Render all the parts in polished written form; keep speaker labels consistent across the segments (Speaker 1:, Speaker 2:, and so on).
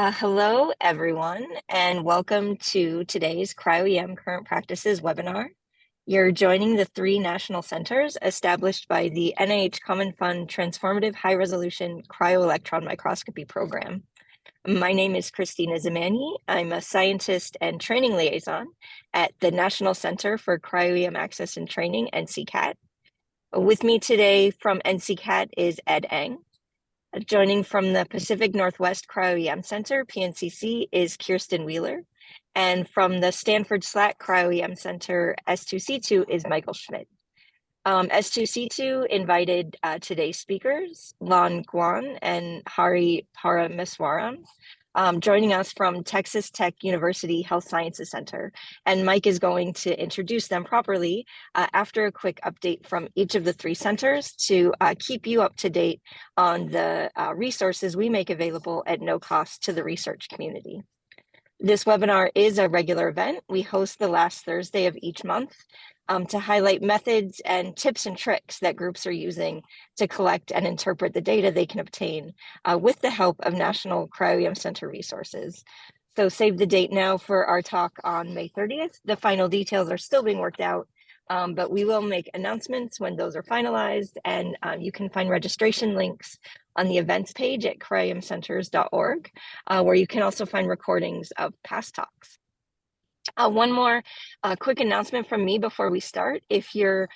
Speaker 1: Hello, everyone, and welcome to today's Cryo-EM Current Practices webinar. You're joining the 3 national centers established by the NIH Common Fund Transformative High Resolution Cryo-Electron Microscopy Program. My name is Christina Zamani. I'm a scientist and training liaison at the National Center for Cryo-EM Access and Training, NCCAT. With me today from NCCAT is Ed Eng. Joining from the Pacific Northwest Cryo-EM Center, PNCC, is Kirsten Wheeler. And from the Stanford SLAC Cryo-EM Center, S2C2, is Michael Schmidt. S2C2 invited today's speakers, Lan Guan and Hariharan Parameswaran, joining us from Texas Tech University Health Sciences Center. And Mike is going to introduce them properly after a quick update from each of the 3 centers to keep you up to date on the resources we make available at no cost to the research community. This webinar is a regular event. We host the last Thursday of each month to highlight methods and tips and tricks that groups are using to collect and interpret the data they can obtain with the help of National Cryo-EM Center resources. So save the date now for our talk on May 30th. The final details are still being worked out, but we will make announcements when those are finalized, and you can find registration links on the events page at cryoemcenters.org, where you can also find recordings of past talks. One more quick announcement from me before we start. If you're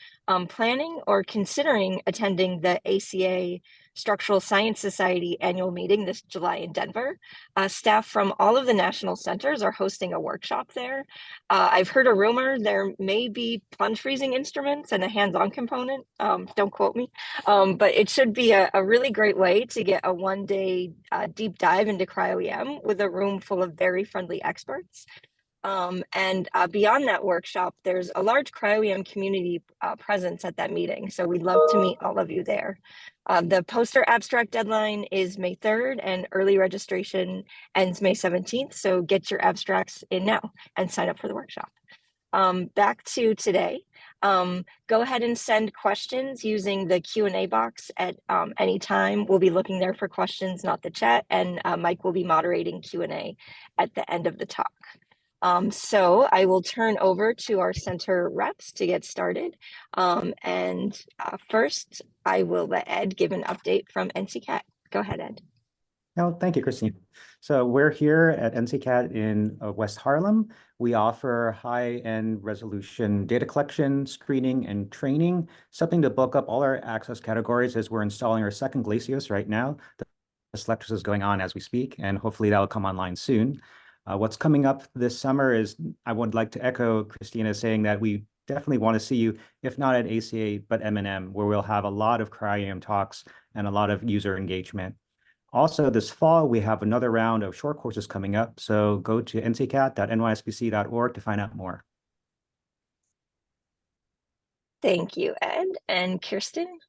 Speaker 1: planning or considering attending the ACA Structural Science Society annual meeting this July in Denver, staff from all of the national centers are hosting a workshop there. I've heard a rumor there may be plunge freezing instruments and a hands-on component. Don't quote me, but it should be a really great way to get a one-day deep dive into cryo-EM with a room full of very friendly experts. And beyond that workshop, there's a large cryo-EM community presence at that meeting. So we'd love to meet all of you there. The poster abstract deadline is May 3rd and early registration ends May 17th. So get your abstracts in now and sign up for the workshop. Back to today. Go ahead and send questions using the Q&A box at any time. We'll be looking there for questions, not the chat, and Mike will be moderating Q&A at the end of the talk. So I will turn over to our center reps to get started. First, I will let Ed give an update from NCCAT. Go ahead, Ed.
Speaker 2: Oh, thank you, Christine. So we're here at NCCAT in West Harlem. We offer high-end resolution data collection, screening, and training, something to bulk up all our access categories as we're installing our second Glacios right now. This lecture is going on as we speak, and hopefully that will come online soon. What's coming up this summer is, I would like to echo Christina saying that we definitely want to see you, if not at ACA, but M&M, where we'll have a lot of cryo-EM talks and a lot of user engagement. Also, this fall, we have another round of short courses coming up, so go to nccat.nysbc.org to find out more.
Speaker 1: Thank you, Ed. And Kirsten,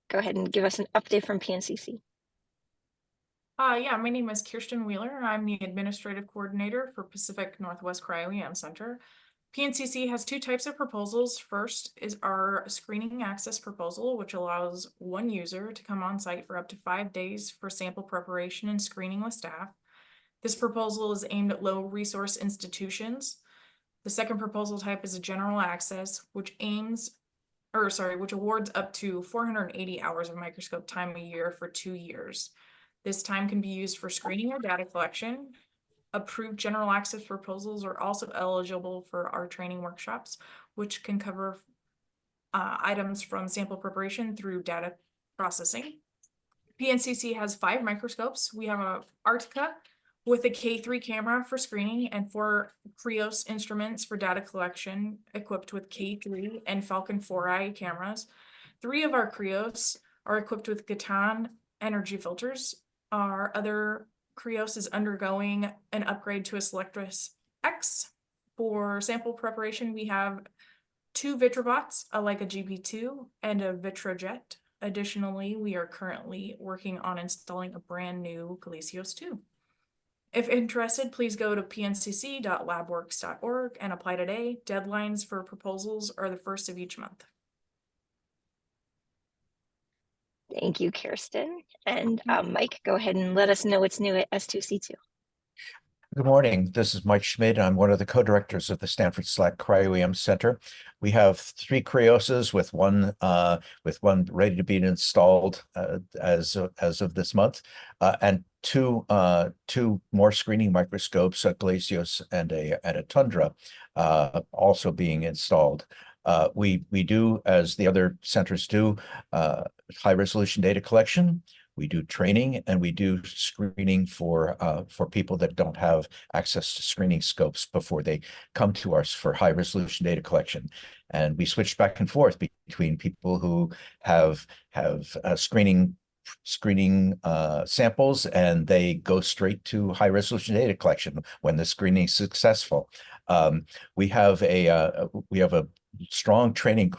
Speaker 1: go ahead and give us an update from PNCC.
Speaker 3: Yeah, my name is Kirsten Wheeler. I'm the administrative coordinator for Pacific Northwest Cryo-EM Center. PNCC has 2 types of proposals. First is our screening access proposal, which allows one user to come on site for up to 5 days for sample preparation and screening with staff. This proposal is aimed at low resource institutions. The second proposal type is a general access, which awards up to 480 hours of microscope time a year for 2 years. This time can be used for screening or data collection. Approved general access proposals are also eligible for our training workshops, which can cover items from sample preparation through data processing. PNCC has 5 microscopes. We have a Arctica with a K3 camera for screening and 4 Krios instruments for data collection equipped with K3 and Falcon 4i cameras. 3 of our Krios are equipped with Cation energy filters. Our other Krios is undergoing an upgrade to a Selectress X. For sample preparation, we have 2 Vitrobots, a Leica GP2, and a Vitrojet. Additionally, we are currently working on installing a brand new Glacios 2. If interested, please go to pncc.labworks.org and apply today. Deadlines for proposals are the 1st of each month.
Speaker 1: Thank you, Kirsten. And Mike, go ahead and let us know what's new at S2C2.
Speaker 4: Good morning. This is Mike Schmidt. I'm one of the co-directors of the Stanford Slack Cryo-EM Center. We have 3 cryoses with one ready to be installed as of this month, and two more screening microscopes, a Glacios and a Tundra, also being installed. We do, as the other centers do, high resolution data collection. We do training, and we do screening for people that don't have access to screening scopes before they come to us for high resolution data collection. And we switch back and forth between people who have screening samples, and they go straight to high resolution data collection when the screening is successful. We have a strong training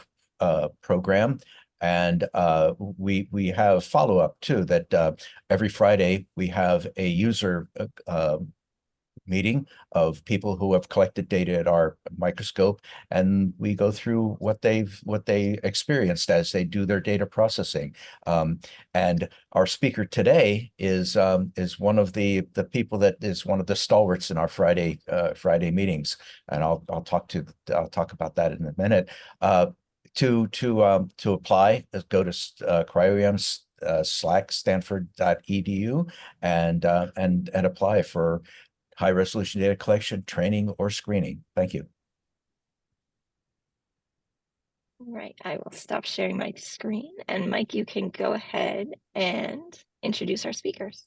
Speaker 4: program. And we have follow-up too, that every Friday we have a user meeting of people who have collected data at our microscope, and we go through what they experienced as they do their data processing. And our speaker today is one of the people that is one of the stalwarts in our Friday meetings, and I'll talk about that in a minute. To apply, go to CryoEM Slack stanford.edu and apply for high resolution data collection, training, or screening. Thank you.
Speaker 1: All right, I will stop sharing my screen, and Mike, you can go ahead and introduce our speakers.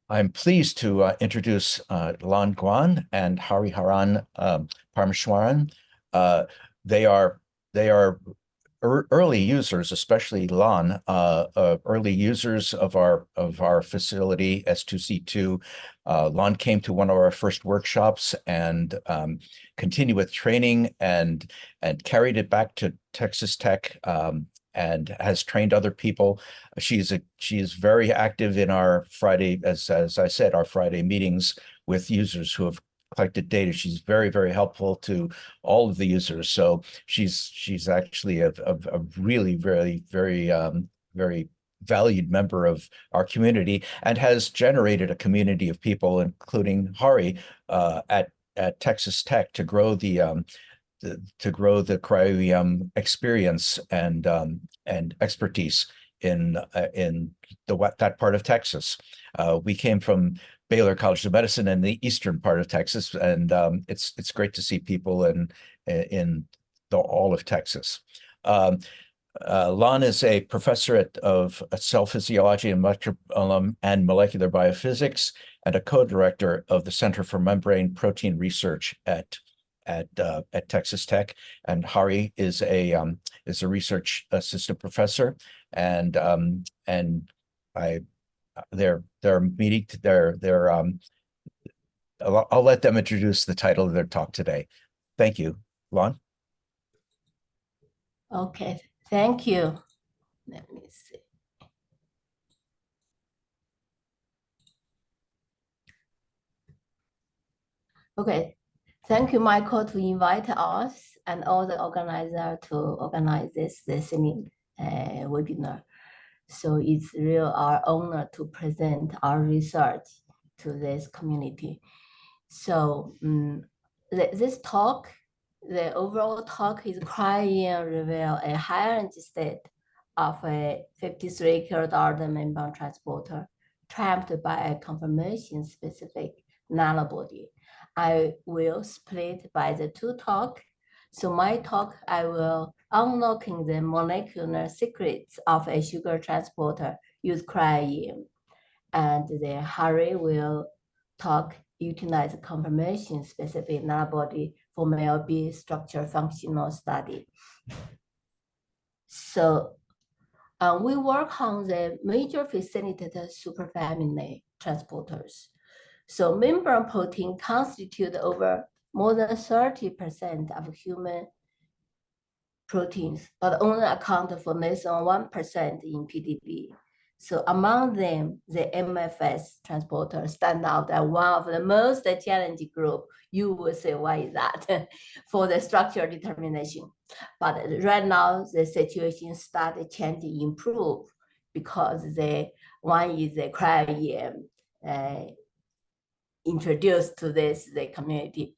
Speaker 4: I'm pleased to introduce Lan Guan and Hariharan Parameswaran. They are early users, especially Lan, early users of our facility S2C2. Lan came to one of our first workshops and continued with training and carried it back to Texas Tech, and has trained other people. She is very active in our Friday, as I said, our Friday meetings with users who have collected data. She's very, very helpful to all of the users. So she's actually a really very, very, very valued member of our community, and has generated a community of people, including Hari, at Texas Tech, to grow the Cryo-EM experience and expertise in that part of Texas. We came from Baylor College of Medicine in the eastern part of Texas, and it's great to see people in all of Texas. Lan is a professor of cell physiology and molecular biophysics, and a co-director of the Center for Membrane Protein Research at Texas Tech. And Hari is a research assistant professor, and I'll let them introduce the title of their talk today. Thank you. Lan?
Speaker 5: Okay, thank you. Let me see. Okay, thank you, Michael, to invite us and all the organizers to organize this webinar. So it's real our honor to present our research to this community. So this talk, the overall talk is Cryo-EM reveal a high energy state of a 53 kilodalton membrane transporter trapped by a conformation-specific nanobody. I will split by the 2 talks. So my talk, I will unlocking the molecular secrets of a sugar transporter use Cryo-EM. And then Hari will talk utilize conformation-specific nanobody for MLB structure functional study. So we work on the major facilitated superfamily transporters. So membrane protein constitute over more than 30% of human proteins, but only account for less than 1% in PDB. So among them, the MFS transporter stand out as one of the most challenging group. You will say, why is that? For the structural determination. But right now, the situation started changing, improve, because one is the Cryo-EM introduced to the community.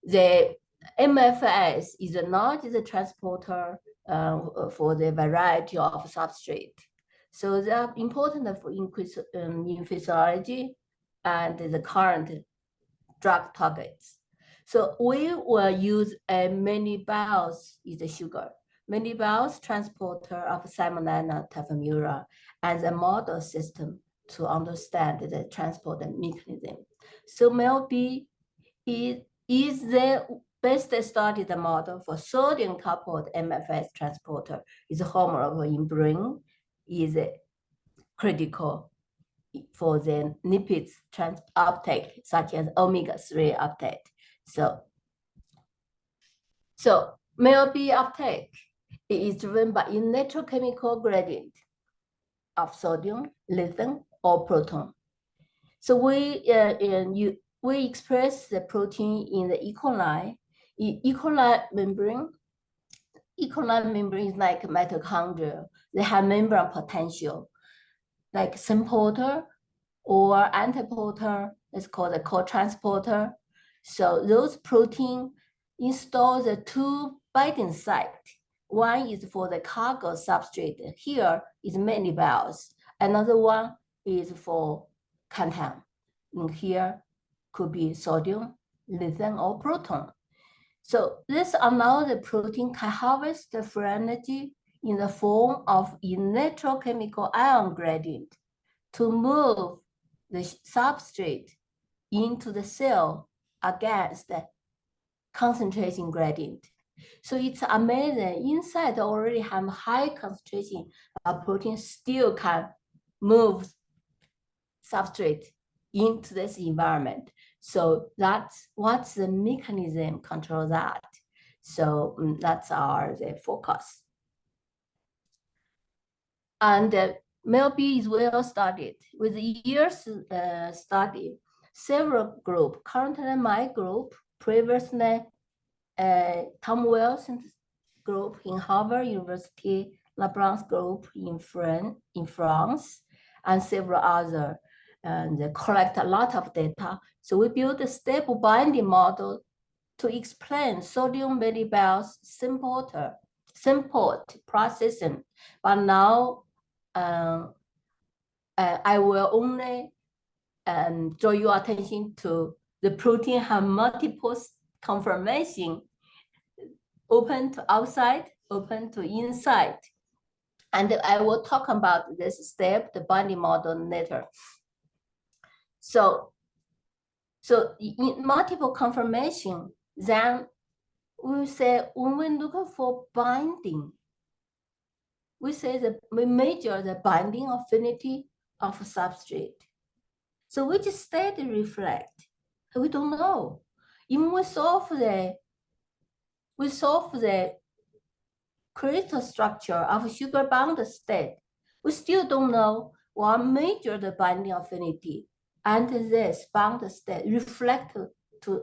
Speaker 5: The MFS is not the transporter for the variety of substrate. So they are important for increase in physiology and the current drug targets. So we will use a many-bios is a sugar. Many-bios transporter of salmonella typhimura and the model system to understand the transport mechanism. So MLB is the best studied model for sodium-coupled MFS transporter. Is hormone in brain is critical for the lipids uptake, such as omega-3 uptake. So MLB uptake is driven by electrochemical gradient of sodium, lithium, or proton. So we express the protein in the E. coli. E. coli membrane. E. coli membrane is like mitochondria. They have membrane potential, like syn-porter or antiporter. It's called a co-transporter. So those protein install the two binding site. One is for the cargo substrate. Here is many bells. Another one is for content. In here could be sodium, lithium, or proton. So this allows the protein can harvest the free energy in the form of electrochemical ion gradient to move the substrate into the cell against the concentration gradient. So it's amazing. Inside already have high concentration of protein, still can move substrate into this environment. So that's what's the mechanism control that. So that's our the focus. And MLB is well studied with years study. Several groups, currently my group, previously Tom Wilson's group in Harvard University, LeBlanc's group in France, and several other, and they collect a lot of data. So we built a stable binding model to explain sodium many-bells simple processing. But now I will only draw your attention to the protein have multiple conformation, open to outside, open to inside. And I will talk about this step, the binding model later. So in multiple conformation, then we say when we look for binding, we say that we measure the binding affinity of substrate. So which state reflect? We don't know. Even we solve the crystal structure of sugar bound state, we still don't know what measure the binding affinity. And this bound state reflect to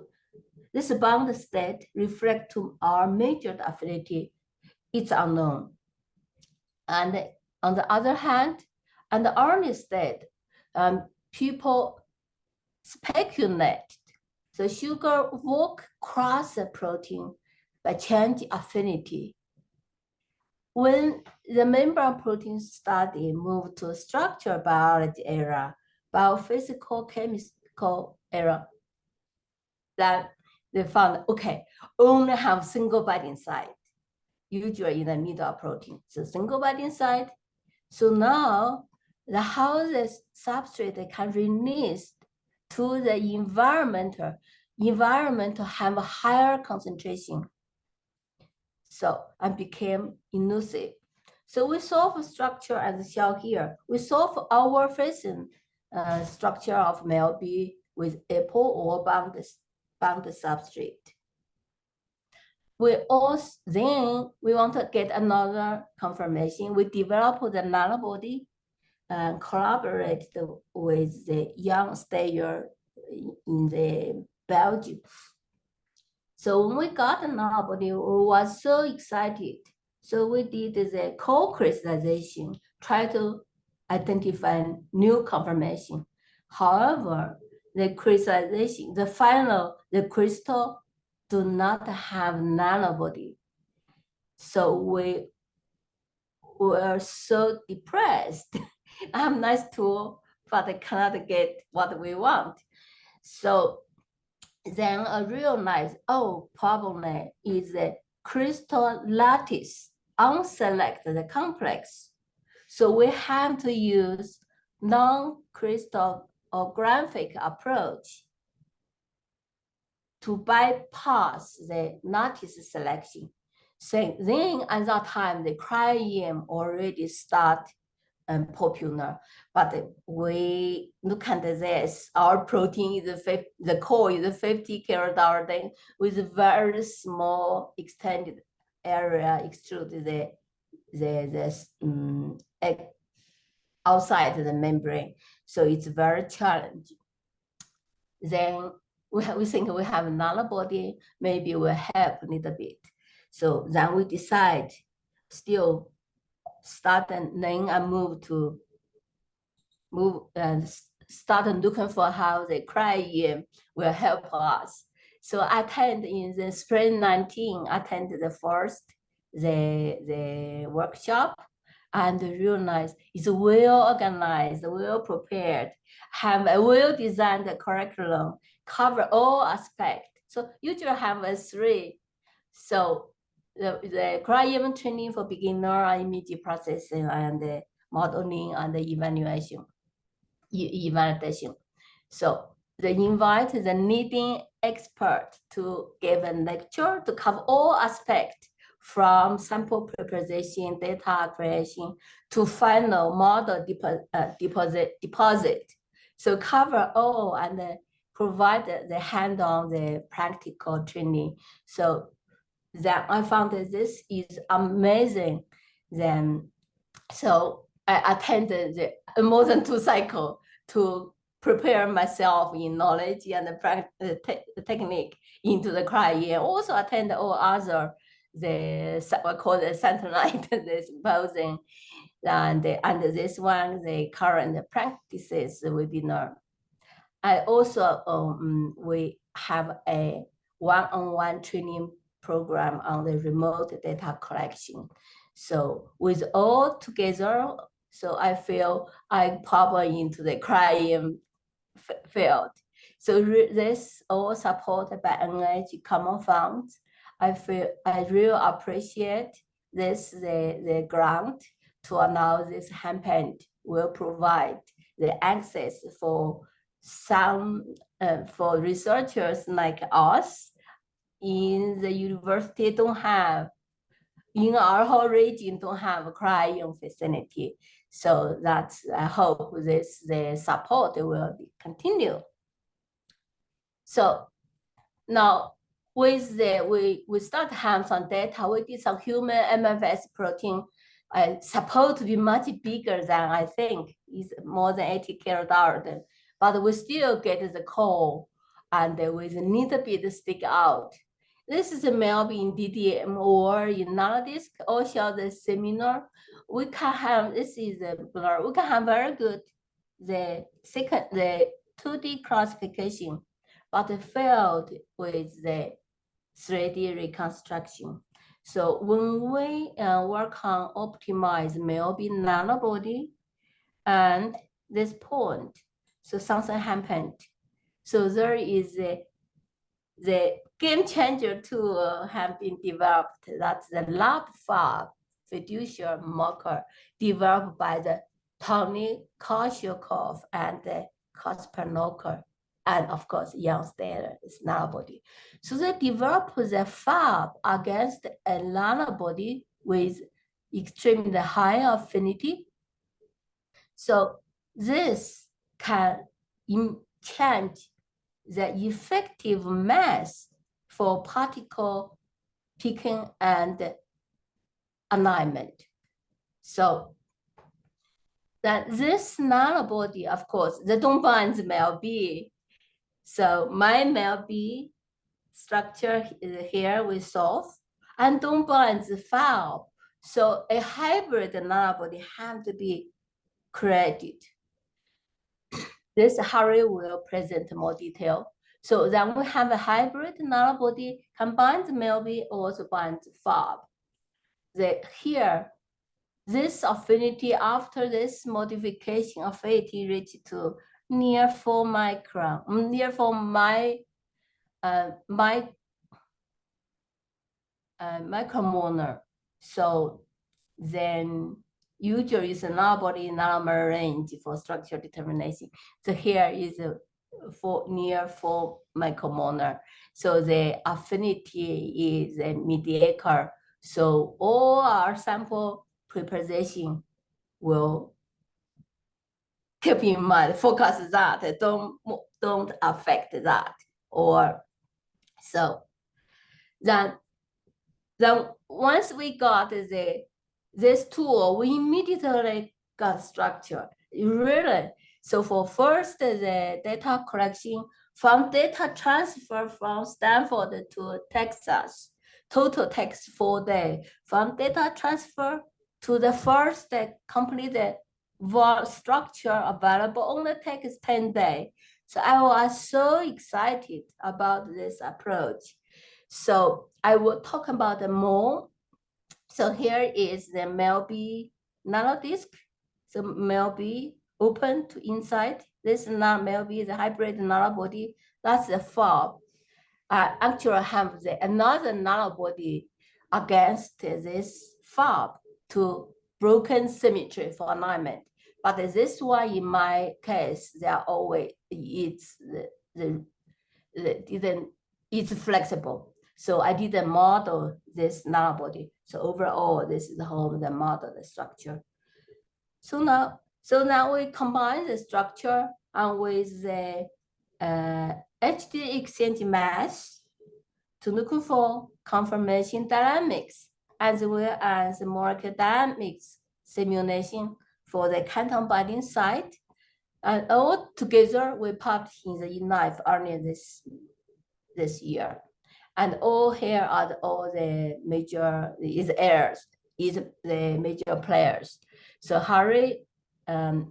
Speaker 5: this bound state reflect to our measured affinity. It's unknown. And on the other hand, on the early state, people speculate the sugar walk across the protein by change affinity. When the membrane protein study moved to structural biology era, biophysical chemical era, that they found, okay, only have single binding site, usually in the middle of protein. So single binding site. So now how the substrate can release to the environment have a higher concentration. So and became elusive. So we solve structure as shown here. We solve our facing structure of MLB with apple or bound substrate. Then we want to get another confirmation. We develop the nanobody and collaborate with the young stayer in the Belgium. So when we got the nanobody, we was so excited. So we did the co-crystallization, try to identify new conformation. However, the crystallization, the crystal do not have nanobody. So we were so depressed. I have nice tool, but I cannot get what we want. So then I realized, oh, problem is the crystal lattice unselected complex. So we have to use non-crystallographic approach to bypass the lattice selection. So then at that time, the Cryo-EM already start popular, but we look at this, our protein is the core is 50 kilodalton with a very small extended area extrude outside the membrane. So it's very challenging. Then we think we have a nanobody, maybe will help a little bit. So then we decide still start and then I start looking for how the Cryo-EM will help us. So I attend in the spring 19, attended the first the workshop and realize it's well organized, well prepared, have a well-designed curriculum, cover all aspects. So usually have a 3. So the Cryo-EM training for beginner and immediate processing and the modeling and the evaluation. So they invite the leading expert to give a lecture to cover all aspects from sample preparation, data creation to final model deposit. So cover all and provide the hand-on the practical training. So that I found that this is amazing. Then, so I attended more than 2 cycles to prepare myself in knowledge and the technique into the Cryo-EM. Also attend all other what call the satellite the symposium, and this one the current practices webinar. I also we have a one-on-one training program on the remote data collection. So with all together, so I feel I pop into the Cryo-EM field. So this all supported by NIH Common Fund. I feel I really appreciate this the grant to allow this campaign will provide the access for some for researchers like us in the university don't have, in our whole region don't have a Cryo-EM facility. So that's, I hope the support will continue. So now with we start to have some data, we did some human MFS protein, supposed to be much bigger than I think is more than 80 kilodalton, but we still get the core and with a little bit stick out. This is a maybe in DDM or in nanodisk, also the similar. We can have, this is a blur, we can have very good, the 2D classification, but failed with the 3D reconstruction. So when we work on optimize maybe nanobody and this point, so something happened. So there is the game changer tool have been developed. That's the NabFab fiducial marker developed by the Tony Koshikov and the Kasparnoker, and of course Jan's data is nanobody. So they developed the fab against a nanobody with extremely high affinity. So this can change the effective mass for particle picking and alignment. So that this nanobody, of course, they don't bind the MALB. So my MALB structure here we solve and don't bind the fab. So a hybrid nanobody have to be created. this Harry will present more detail. So then we have a hybrid nanobody combines maybe also binds Fab. Here, this affinity after this modification affinity reached to near 4 micron, near 4 micromolar. So then usually is a nanobody nanomer range for structure determination. So here is near 4 micromolar. So the affinity is a mediator. So all our sample preposition will keep in mind, focus that, don't affect that. Or so then once we got this tool, we immediately got structure. Really. So for first, the data collection from data transfer from Stanford to Texas, total takes 4 days. From data transfer to the first completed structure available only takes 10 days. So I was so excited about this approach. So I will talk about the more. So here is the MelB nanodisk. So MelB open to inside. This MelB is a hybrid nanobody. That's the Fab. I actually have another nanobody against this Fab to broken symmetry for alignment. But this one, in my case, they are always it's flexible. So I didn't model this nanobody. So overall, this is how the model the structure. So now we combine the structure and with the HDX-MS to look for conformation dynamics as well as molecular dynamics simulation for the canton binding site. And all together we published in the eLife earlier this year. And all here are all the major the major players. So Harry,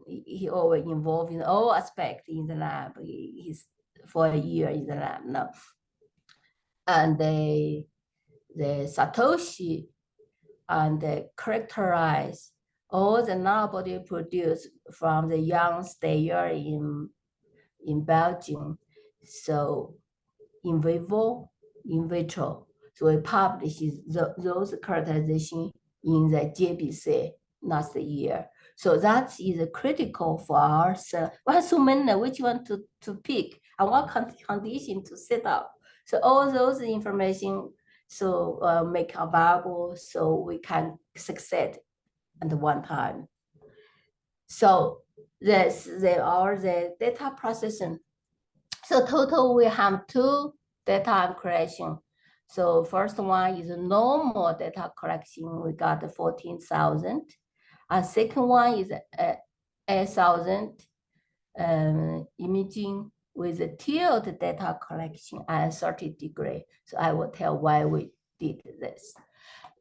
Speaker 5: he always involved in all aspects in the lab. He's for a year in the lab now. And the Satoshi and they characterize all the nanobody produced from the young stayer in Belgium. So in vivo, in vitro. So we published those characterization in the JBC last year. So that is critical for us. We have so many, which one to pick and what condition to set up. So all those information make available so we can succeed at one time. So they are the data processing. So total we have 2 data collection. So first one is a normal data collection. We got 14,000. And second one is 8,000 imaging with a tiered data collection at 30 degrees. So I will tell why we did this.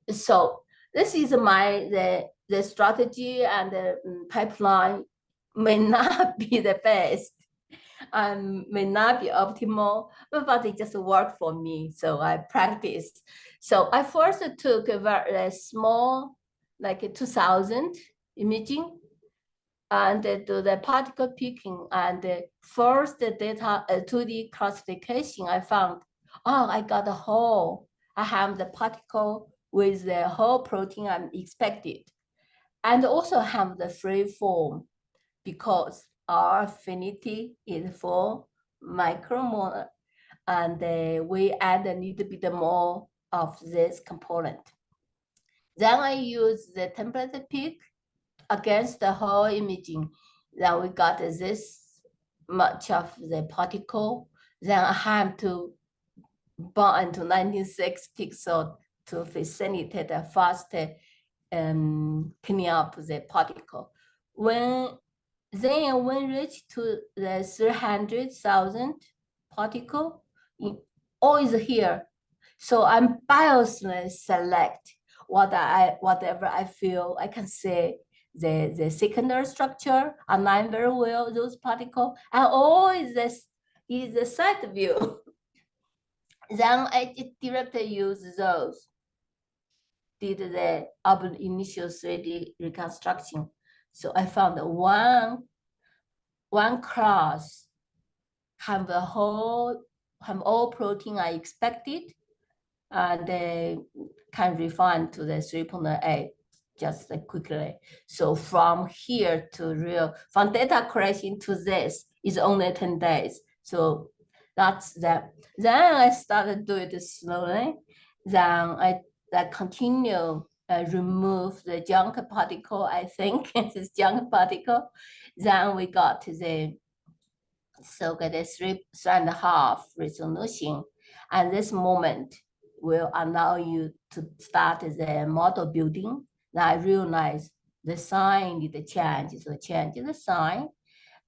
Speaker 5: So this is the strategy and the pipeline may not be the best. May not be optimal, but it just worked for me. So I practiced. So I first took a very small, like 2,000 imaging, and do the particle picking. And the first data 2D classification, I found, I got a whole. I have the particle with the whole protein I'm expected, and also have the free form because our affinity is for micromolar, and we add a little bit more of this component. Then I use the temperature peak against the whole imaging. Then we got this much of the particle. Then I have to bond to 96 pixels to facilitate a faster cleaning up the particle. When reach to the 300,000 particle, all is here. So I'm biasly select whatever I feel I can say the secondary structure align very well, those particles, and all is the side view. Then I directly use those, did the initial 3D reconstruction. So I found one class have all protein I expected, and they can refine to the 3.8 just quickly. So from here to from data collection to this is only 10 days. So that's that. Then I started doing it slowly. Then I continue remove the junk particle, I think, this junk particle. Then we got to the get a 3.5 resolution. And this moment will allow you to start the model building. Now I realize the sign need to change, so change the sign.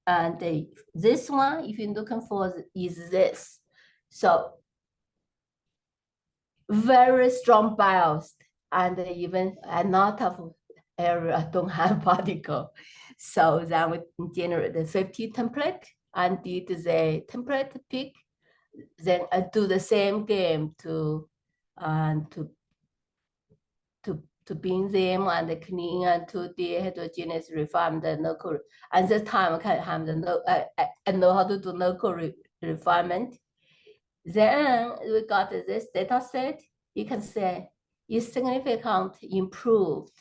Speaker 5: And this one, if you're looking for, is this. So very strong bias, and even a lot of area don't have particle. So then we generate the 50 template and did the template pick. Then I do the same game to bin them and clean and to the heterogeneous refine the local. And this time I can have I know how to do local refinement. Then we got this data set. You can say is significant improved.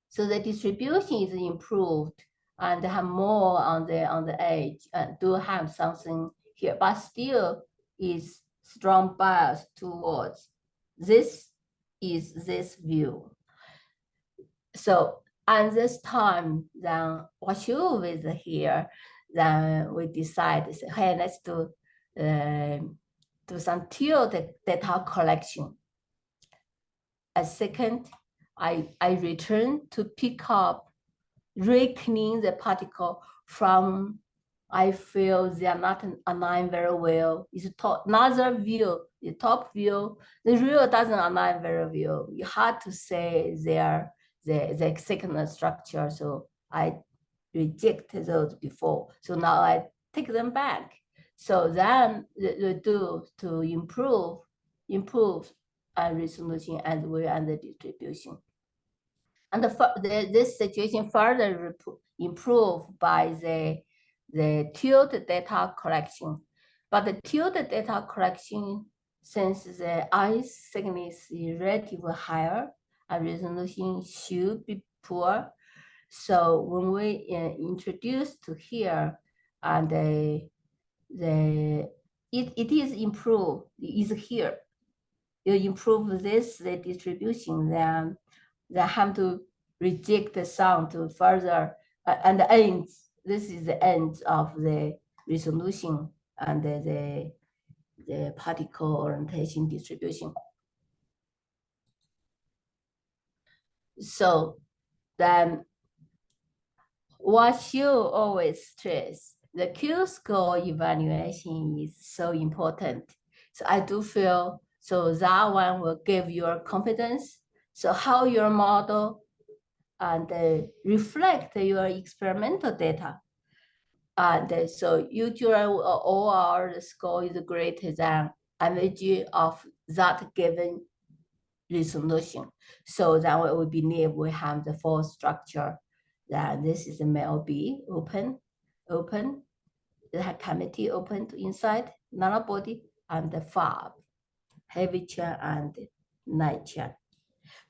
Speaker 5: So the distribution is improved and have more on the edge and do have something here, but still is strong bias towards this is this view. So at this time, then what you with here, then we decide, hey, let's do some tilted data collection. A second, I return to pick up, reclean the particle from, I feel they are not aligned very well. It's another view, the top view, the real doesn't align very well. You hard to say they are the second structure. So I reject those before. So now I take them back. So then we do to improve resolution as well as the distribution. And this situation further improved by the tilted data collection. But the tilted data collection, since the eye thickness is relatively higher, and resolution should be poor. So when we introduce to here, and it is improved, it is here. You improve this, the distribution, then they have to reject the sound to further, and the ends. This is the end of the resolution and the particle orientation distribution. So then what you always stress, the Q-score evaluation is so important. So I do feel, so that one will give your confidence. So how your model and reflect your experimental data. And so usually all our score is greater than average of that given resolution. So then we believe we have the full structure. That this is a MLB open, the cavity open to inside, nanobody, and the FAB, heavy chain and light chain.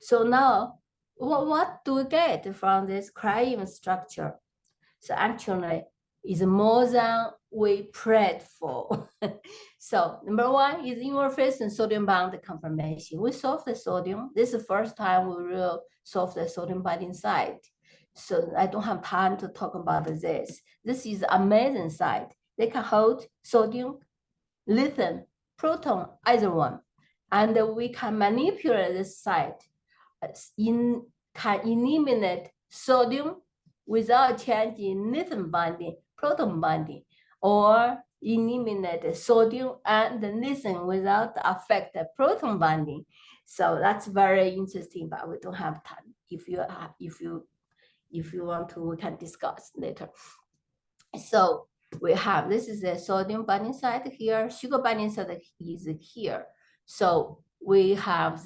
Speaker 5: So now, what do we get from this Cryo-EM structure? So actually, it's more than we prayed for. So number one is interface and sodium bond conformation. We solved the sodium. This is the first time we will solve the sodium binding site. So I don't have time to talk about this. This is amazing site. They can hold sodium, lithium, proton, either one. And we can manipulate this site. Can eliminate sodium without changing lithium binding, proton binding, or eliminate sodium and the lithium without affect the proton binding. So that's very interesting, but we don't have time if you want to, we can discuss later. So we have, this is the sodium binding site here, sugar binding site is here. So we have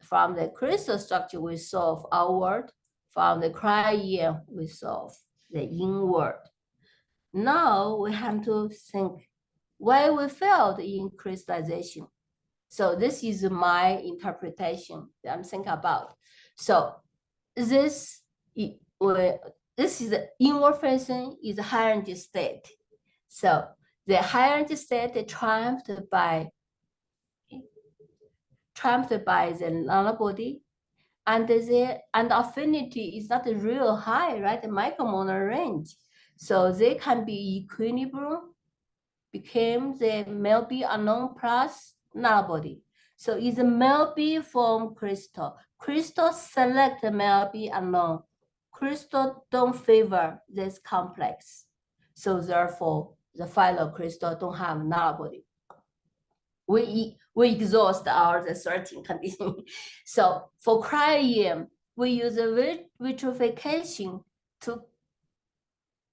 Speaker 5: from the crystal structure, we solve outward. From the Cryo-EM, we solve the inward. Now we have to think why we failed in crystallization. So this is my interpretation that I'm thinking about. So this is the inward facing is high energy state. So the high energy state triumphed by the nanobody, and the affinity is not real high, right? The micromolar range. So they can be equilibrium, became the MelB unknown plus nanobody. So it's a MelB form crystal. Crystal select the MelB unknown. Crystal don't favor this complex. So therefore, the final crystal don't have nanobody. We exhaust our searching condition. So for Cryo-EM, we use a vitrification to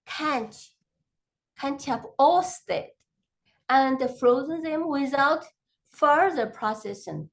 Speaker 5: catch up all state and frozen them without further processing.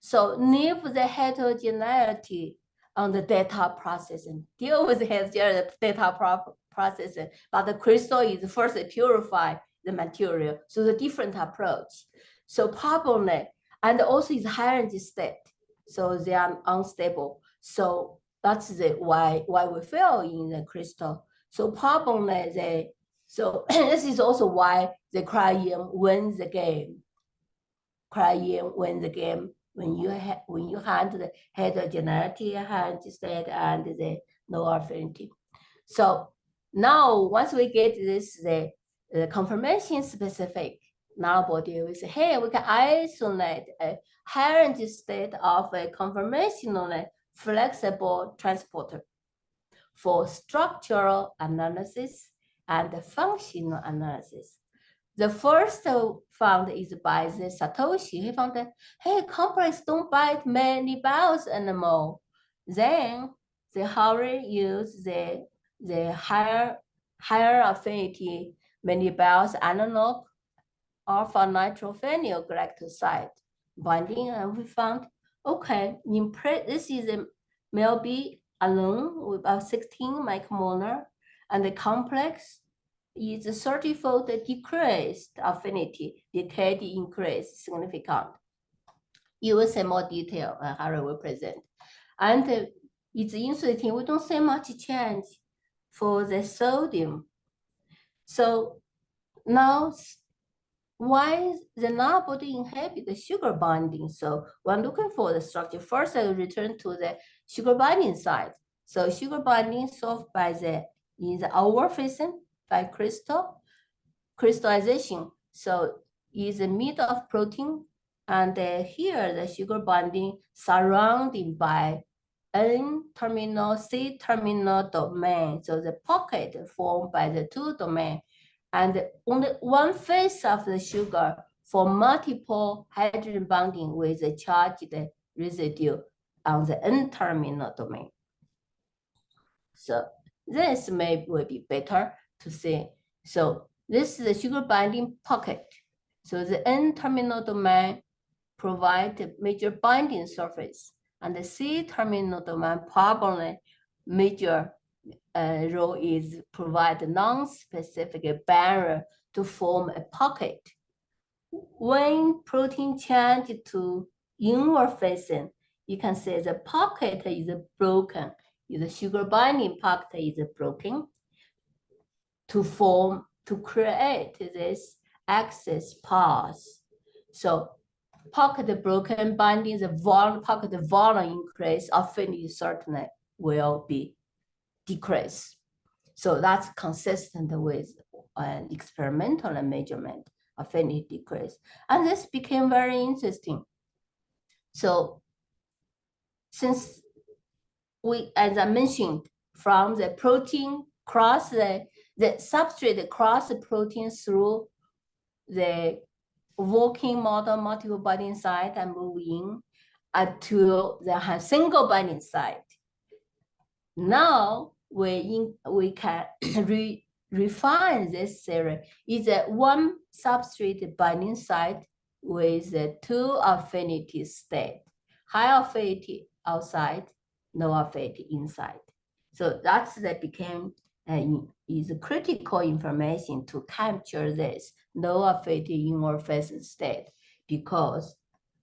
Speaker 5: So leave the heterogeneity on the data processing, deal with the heterogeneity data processing, but the crystal is first purify the material. So the different approach. So probably, and also is high energy state. So they are unstable. So that's why we fail in the crystal. So probably so this is also why the Cryo-EM wins the game. Cryo-EM wins the game when you handle the heterogeneity, high energy state, and the no affinity. So now once we get this, the conformation-specific nanobody, we say, hey, we can isolate a high energy state of a conformationally flexible transporter for structural analysis and functional analysis. The first found is by the Satoshi. He found that, hey, complex don't bite many bios anymore. Then the Hari used the higher affinity many bios analog alpha nitrophenyl galactoside binding, and we found, okay, this is a MelB alone with about 16 micromolar, and the complex is 30-fold decreased affinity, decayed increase significant. You will see more detail, Harry will present. And it's interesting, we don't see much change for the sodium. So now, why the nanobody inhibit the sugar binding? So when looking for the structure, first I will return to the sugar binding side. So sugar binding solved by in the outward facing by crystallization. So is a mid of protein, and here the sugar binding surrounded by N-terminal, C-terminal domain. So the pocket formed by the two domain, and only one face of the sugar for multiple hydrogen bonding with a charged residue on the N-terminal domain. So this will be better to see. So this is the sugar binding pocket. So the N-terminal domain provide a major binding surface, and the C-terminal domain probably major role is provide a non-specific barrier to form a pocket. When protein change to inward facing, you can see the pocket is broken. The sugar binding pocket is broken to create this access path. So pocket broken binding, the pocket volume increase, affinity certainly will be decreased. So that's consistent with an experimental measurement, affinity decrease. And this became very interesting. So since as I mentioned, from the protein cross the substrate cross the protein through the working model multiple binding site and move in to the single binding site. Now we can refine this theory. Is a one substrate binding site with two affinity state, high affinity outside, no affinity inside. So that's that became is critical information to capture this no affinity interface state, because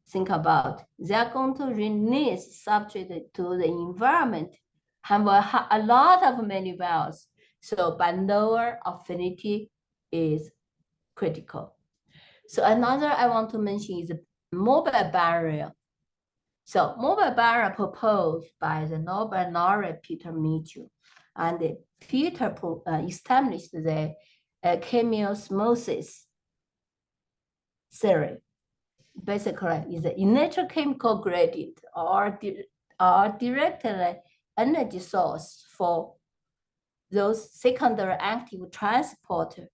Speaker 5: think about they're going to release substrate to the environment, have a lot of manivelles. So by lower affinity is critical. So another I want to mention is mobile barrier. So mobile barrier proposed by the Nobel laureate Peter Mitchell, and Peter established the chemiosmosis theory. Basically, is an electrochemical gradient or directly energy source for those secondary active transporter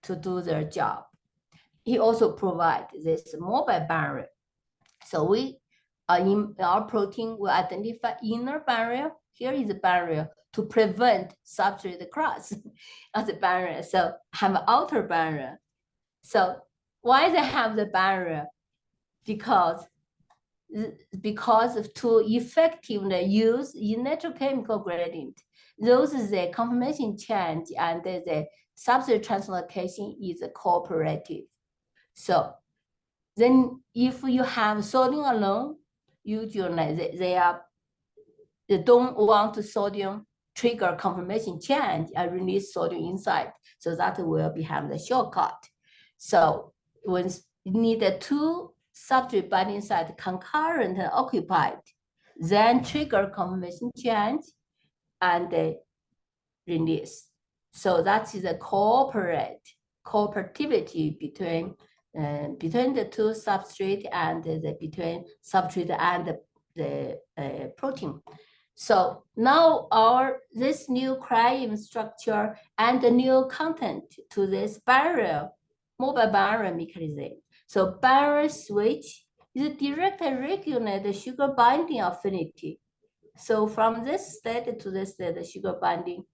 Speaker 5: to do their job. He also provides this mobile barrier. So we in our protein will identify inner barrier. Here is a barrier to prevent substrate cross as a barrier. So have an outer barrier. So why they have the barrier? Because of to effectively use electrochemical gradient. Those is the conformation change and the substrate translocation is cooperative. So then if you have sodium alone, usually they don't want sodium trigger conformation change and release sodium inside. So that will become the shortcut. So when you need two substrate binding site concurrently occupied, then trigger conformation change and release. So that is a cooperativity between the two substrate and between substrate and the protein. So now this new CryoEM structure and the new content to this barrier, mobile barrier mechanism. So barrier switch is directly regulate the sugar binding affinity. So from this state to this state, the sugar binding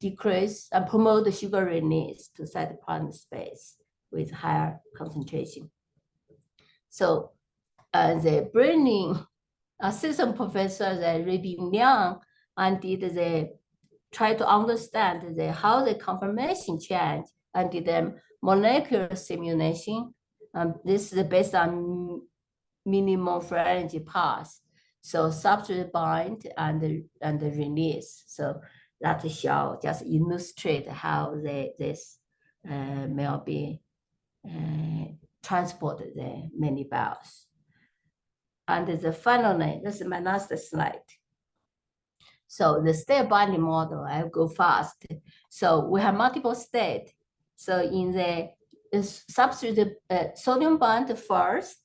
Speaker 5: decrease and promote the sugar release to cytoplasmic space with higher concentration. So the bringing assistant professor Rebin Liang and try to understand how the conformation change and did the molecular simulation. This is based on minimum free energy path. So substrate bind and the release. So that shall just illustrate how this may be transported the many bells. And the finally, this is my last slide. So the state binding model, I'll go fast. So we have multiple state. So in the substrate sodium bind first,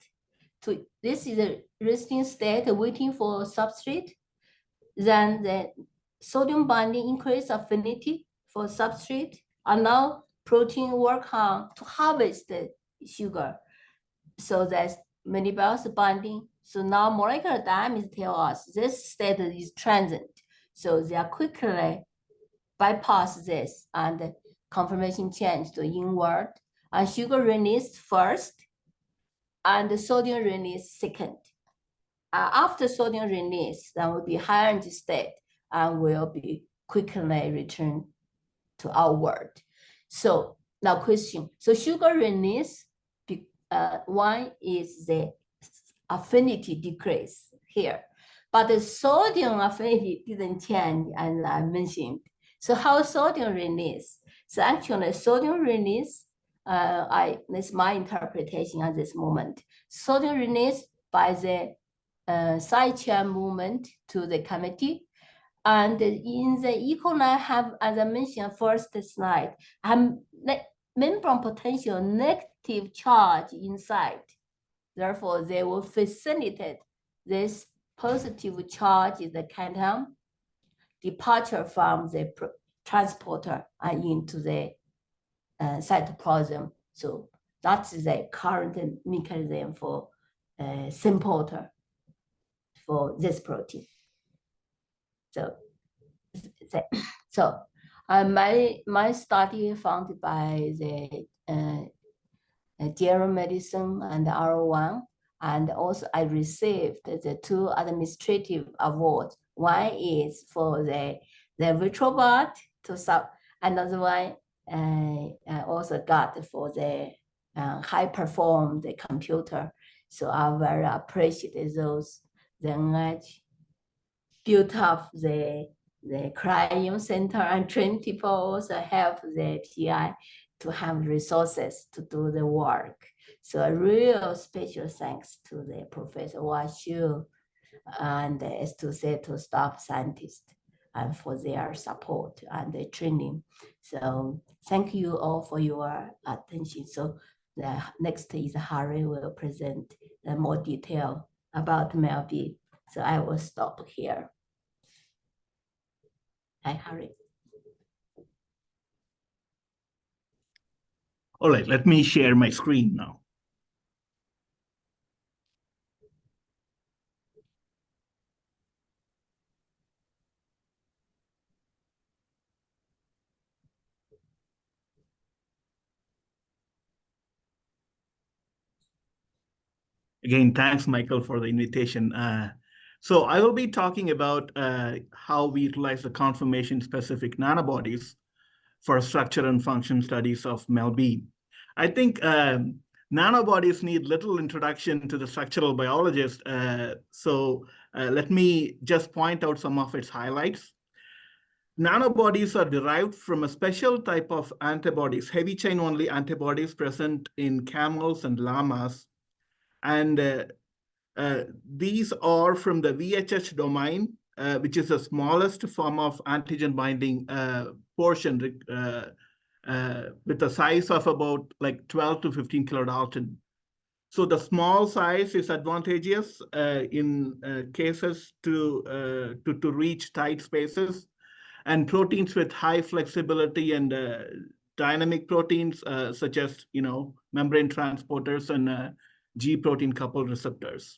Speaker 5: this is a resting state waiting for substrate. Then the sodium binding increase affinity for substrate, and now protein work on to harvest the sugar. So that's many bells binding. So now molecular dynamics tell us this state is transient. So they are quickly bypass this and conformation change to inward, and sugar released first and the sodium release second. After sodium release, that will be higher energy state and will be quickly returned to outward. So now question, so sugar release, one is the affinity decrease here, but the sodium affinity didn't change, as I mentioned. So how sodium release? So actually sodium release, this is my interpretation at this moment. Sodium release by the side chain movement to the cavity. And in the E. coli have, as I mentioned first slide, membrane potential negative charge inside. Therefore, they will facilitate this positive charge in the cation departure from the transporter and into the cytoplasm. So that's the current mechanism for importer for this protein. So my study funded by the general medicine and R1, and also I received the 2 administrative awards. One is for the VitroBot to sub, another one I also got for the high performed computer. So I very appreciate those. Then I built up the CryoEM Center and train people, also help the PI to have resources to do the work. So a real special thanks to the Professor Washu and to staff scientists and for their support and the training. So thank you all for your attention. So the next is Harry will present more detail about MELB. So I will stop here. Hi, Harry.
Speaker 6: All right, let me share my screen now. Again, thanks, Michael, for the invitation. So I will be talking about how we utilize the conformation-specific nanobodies for structure and function studies of MELB. I think nanobodies need little introduction to the structural biologist. So let me just point out some of its highlights. Nanobodies are derived from a special type of antibodies, heavy chain only antibodies present in camels and llamas. And these are from the VHH domain, which is the smallest form of antigen binding portion with a size of about like 12 to 15 kilodalton. So the small size is advantageous in cases to reach tight spaces, and proteins with high flexibility and dynamic proteins such as membrane transporters and G protein coupled receptors.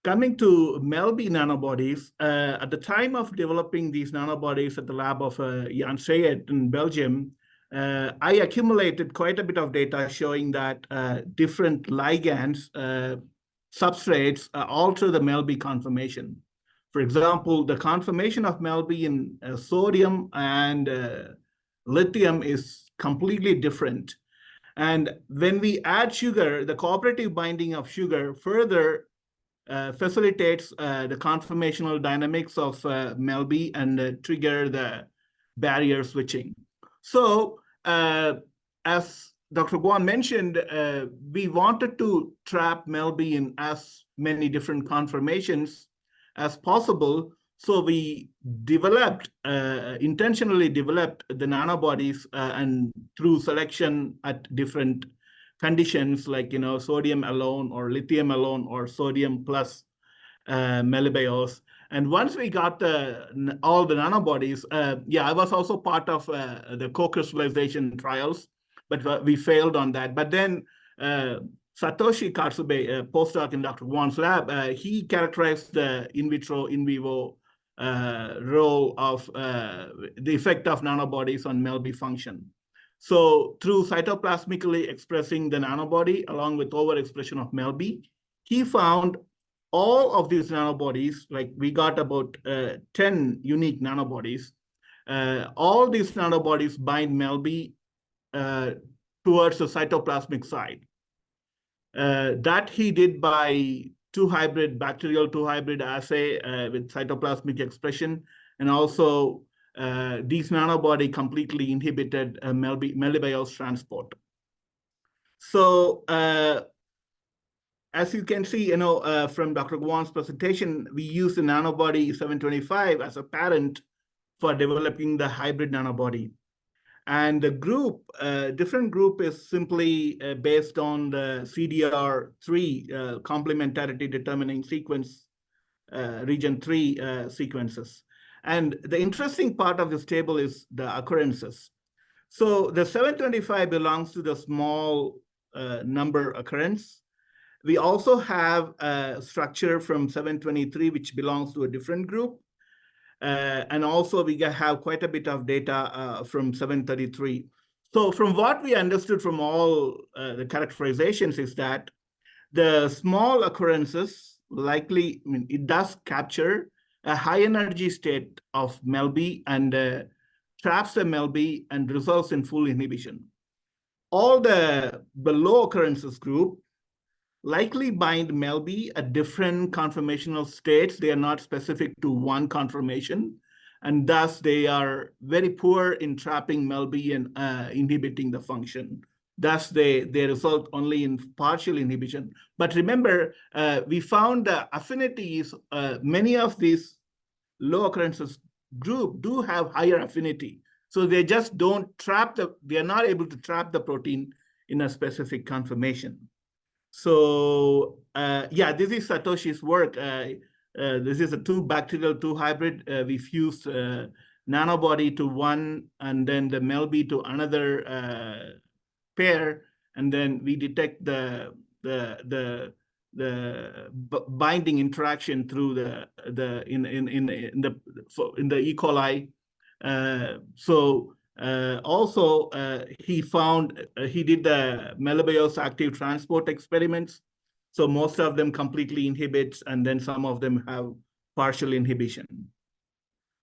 Speaker 6: Coming to MELB nanobodies, at the time of developing these nanobodies at the lab of Jan Sayed in Belgium, I accumulated quite a bit of data showing that different ligands, substrates, alter the MELB conformation. For example, the conformation of MELB in sodium and lithium is completely different. And when we add sugar, the cooperative binding of sugar further facilitates the conformational dynamics of MELB and trigger the barrier switching. So as Dr. Guan mentioned, we wanted to trap MELB in as many different conformations as possible. So we intentionally developed the nanobodies and through selection at different conditions like, sodium alone or lithium alone or sodium plus melibiose. And once we got all the nanobodies, I was also part of the co-crystallization trials, but we failed on that. But then Satoshi Katsube, a postdoc in Dr. Guan's lab, he characterized the in vitro, in vivo role of the effect of nanobodies on MELB function. So through cytoplasmically expressing the nanobody along with overexpression of MELB, he found all of these nanobodies, like we got about 10 unique nanobodies. All these nanobodies bind MELB towards the cytoplasmic side. That he did by bacterial two hybrid assay with cytoplasmic expression, and also these nanobody completely inhibited melibiose transport. So as you can see, from Dr. Guan's presentation, we use the nanobody 725 as a parent for developing the hybrid nanobody. And the group, different group is simply based on the CDR3 complementarity determining sequence, region 3 sequences. And the interesting part of this table is the occurrences. So the 725 belongs to the small number occurrence. We also have a structure from 723, which belongs to a different group. And also we have quite a bit of data from 733. So from what we understood from all the characterizations is that the small occurrences likely, I mean, it does capture a high energy state of MELB and traps the MELB and results in full inhibition. All the below occurrences group likely bind MELB at different conformational states. They are not specific to one conformation, and thus they are very poor in trapping MELB and inhibiting the function. Thus, they result only in partial inhibition. But remember, we found the affinities, many of these low occurrences group do have higher affinity. So they just don't trap they are not able to trap the protein in a specific conformation. So yeah, this is Satoshi's work. This is a two hybrid. We fused nanobody to one and then the MELB to another pair, and then we detect the binding interaction through in the E. coli. Also, he did the Melibaios active transport experiments. So most of them completely inhibits, and then some of them have partial inhibition.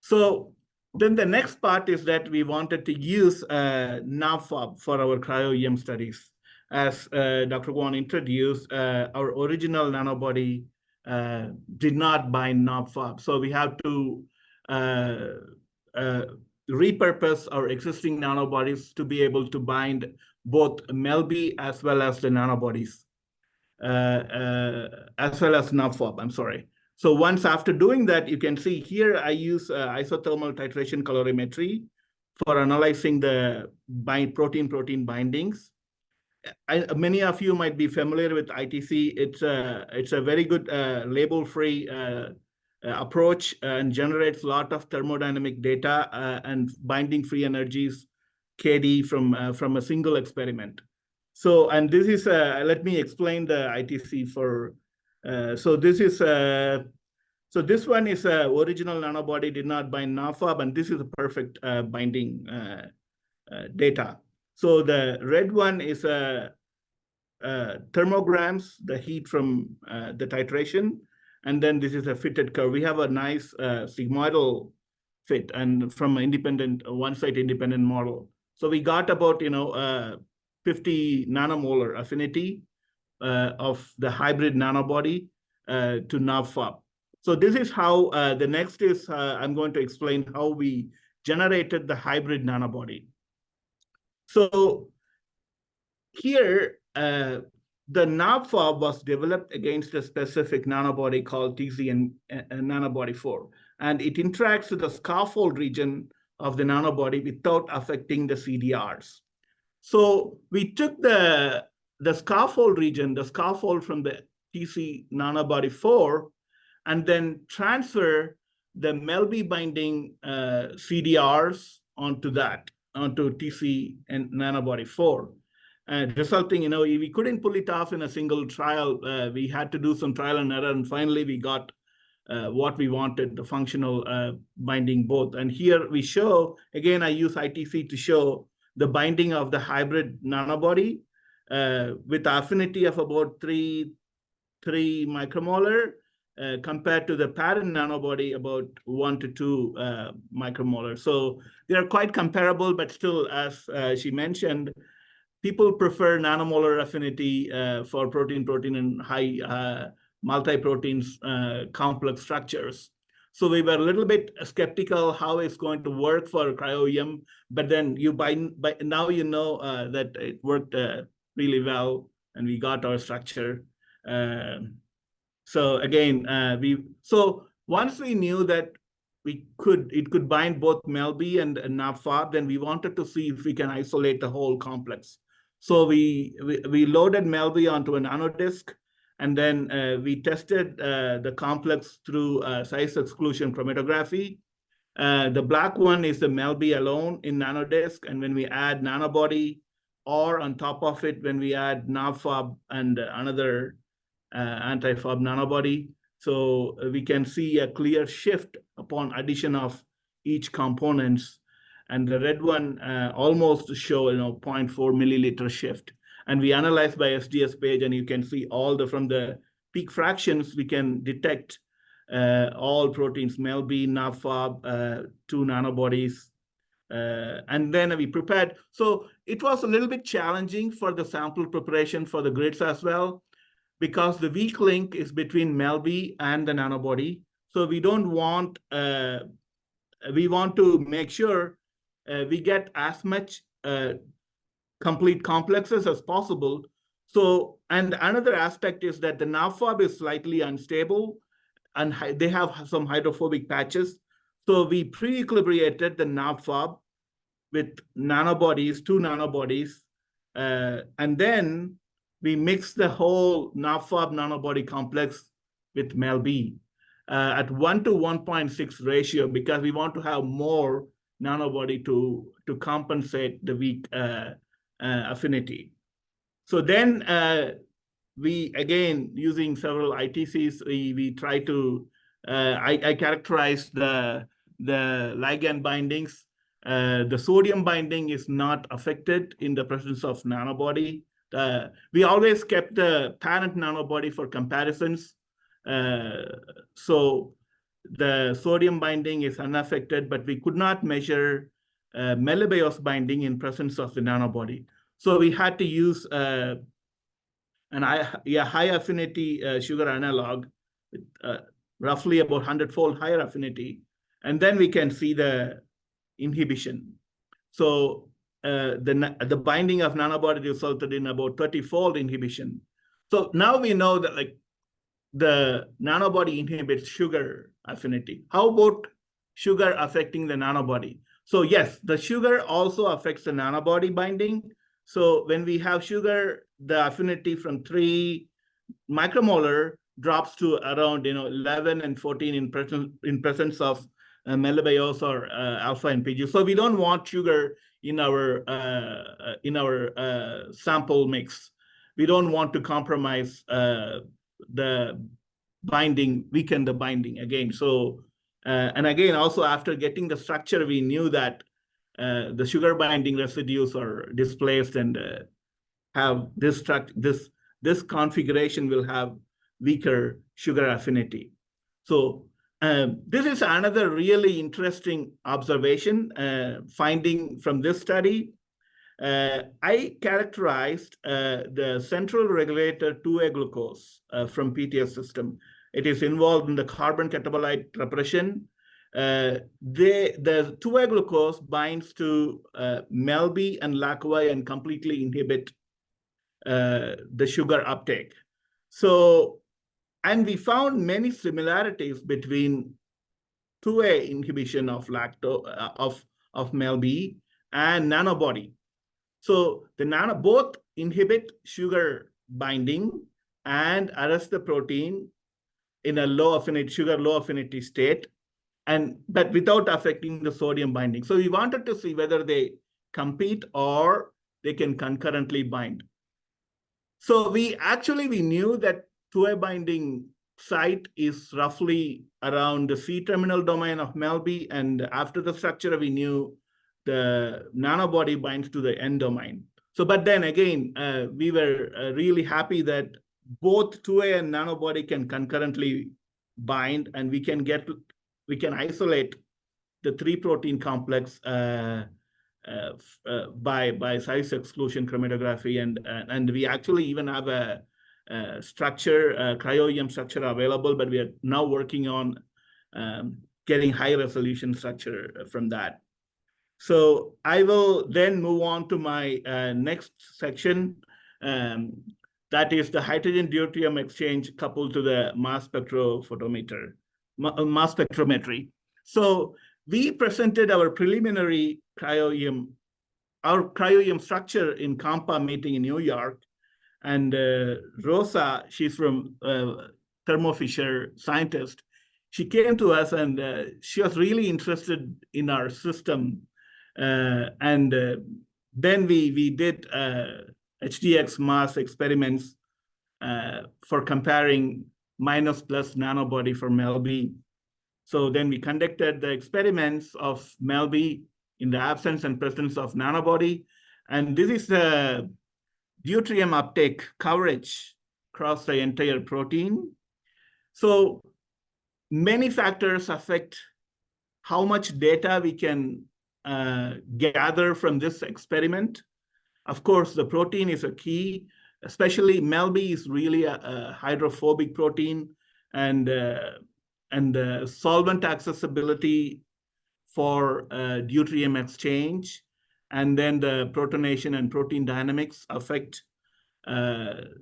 Speaker 6: So then the next part is that we wanted to use NabFab for our cryo-EM studies. As Dr. Guan introduced, our original nanobody did not bind NabFab. So we have to repurpose our existing nanobodies to be able to bind both MELB as well as the nanobodies, as well as NabFab, I'm sorry. So once after doing that, you can see here, I use isothermal titration calorimetry for analyzing the protein-protein bindings. Many of you might be familiar with ITC. It's a very good label-free approach and generates a lot of thermodynamic data and binding free energies, KD, from a single experiment. So, and this is, let me explain the ITC for, so this is, so this one is original nanobody did not bind NabFab, and this is a perfect binding data. So the red one is thermograms, the heat from the titration, and then this is a fitted curve. We have a nice sigmoidal fit and from independent, one-site independent model. So we got about 50 nanomolar affinity of the hybrid nanobody to NabFab. So this is how the next is I'm going to explain how we generated the hybrid nanobody. So here, the NabFab was developed against a specific nanobody called TC and nanobody 4. And it interacts with the scaffold region of the nanobody without affecting the CDRs. So we took the scaffold region, the scaffold from the TC nanobody 4, and then transfer the MELB binding CDRs onto TC and nanobody 4. Resulting, we couldn't pull it off in a single trial. We had to do some trial and error, and finally we got what we wanted, the functional binding both. And here we show, again, I use ITC to show the binding of the hybrid nanobody with affinity of about 3 micromolar compared to the parent nanobody about 1 to 2 micromolar. So they are quite comparable, but still, as she mentioned, people prefer nanomolar affinity for protein-protein and high multi-proteins complex structures. So we were a little bit skeptical how it's going to work for cryo-EM, but then now you know that it worked really well, and we got our structure. So again, once we knew that it could bind both MELB and NabFab, then we wanted to see if we can isolate the whole complex. So we loaded MELB onto a nanodisk, and then we tested the complex through size exclusion chromatography. The black one is the MELB alone in nanodisk, and when we add nanobody, or on top of it, when we add NabFab and another anti-Fab nanobody, So we can see a clear shift upon addition of each components. And the red one almost show 0.4 milliliter shift. And we analyze by SDS page, and you can see all from the peak fractions, we can detect all proteins, MELB, NabFab, 2 nanobodies. And then we prepared. So it was a little bit challenging for the sample preparation for the grids as well, because the weak link is between MELB and the nanobody. So we don't want, we want to make sure we get as much complete complexes as possible. So, and another aspect is that the NabFab is slightly unstable, and they have some hydrophobic patches. So we pre-equilibrated the NabFab with nanobodies, 2 nanobodies, and then we mix the whole NabFab nanobody complex with MELB at 1 to 1.6 ratio, because we want to have more nanobody to compensate the weak affinity. So then we, again, using several ITCs, we try to, I characterize the ligand bindings. The sodium binding is not affected in the presence of nanobody. We always kept the parent nanobody for comparisons. So the sodium binding is unaffected, but we could not measure melibiose binding in presence of the nanobody. So we had to use a high affinity sugar analog with roughly about 100-fold higher affinity. And then we can see the inhibition. So the binding of nanobody resulted in about 30-fold inhibition. So now we know that the nanobody inhibits sugar affinity. How about sugar affecting the nanobody? So yes, the sugar also affects the nanobody binding. So when we have sugar, the affinity from 3 micromolar drops to around 11 and 14 in presence of melibiose or alpha NPG. So we don't want sugar in our sample mix. We don't want to compromise the binding, weaken the binding again. So and again, also after getting the structure, we knew that the sugar binding residues are displaced and have this configuration will have weaker sugar affinity. So this is another really interesting observation, finding from this study. I characterized the central regulator 2A glucose from PTS system. It is involved in the carbon catabolite repression. The 2A glucose binds to MELB and LAC-Y and completely inhibit the sugar uptake. So, and we found many similarities between 2A inhibition of of MELB and nanobody. So the both inhibit sugar binding and arrest the protein in a low affinity state, but without affecting the sodium binding. So we wanted to see whether they compete or they can concurrently bind. So we knew that 2A binding site is roughly around the C-terminal domain of MELB, and after the structure, we knew the nanobody binds to the N domain. So, but then again, we were really happy that both 2A and nanobody can concurrently bind, and we can isolate the 3-protein complex by size exclusion chromatography, and we actually even have a structure, Cryo-EM structure available, but we are now working on getting high resolution structure from that. So I will then move on to my next section. That is the hydrogen deuterium exchange coupled to the mass spectrometry. So we presented our preliminary Cryo-EM, our Cryo-EM structure in COMPA meeting in New York. And Rosa, she's from Thermo Fisher scientist. She came to us and she was really interested in our system. And then we did HDX mass experiments for comparing minus plus nanobody for MELB. So then we conducted the experiments of MELB in the absence and presence of nanobody. And this is the deuterium uptake coverage across the entire protein. So many factors affect how much data we can gather from this experiment. Of course, the protein is a key, especially MELB is really a hydrophobic protein, and solvent accessibility for deuterium exchange, and then the protonation and protein dynamics affect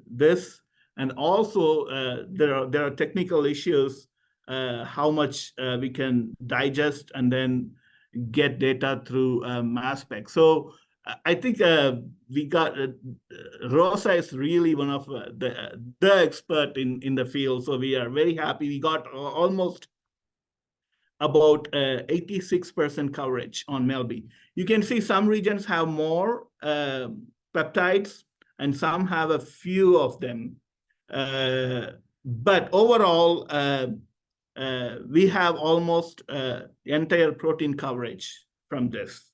Speaker 6: this. And also there are technical issues, how much we can digest and then get data through mass spec. So I think we got Rosa is really one of the expert in the field. So we are very happy. We got almost about 86% coverage on MELB. You can see some regions have more peptides and some have a few of them. But overall, we have almost entire protein coverage from this.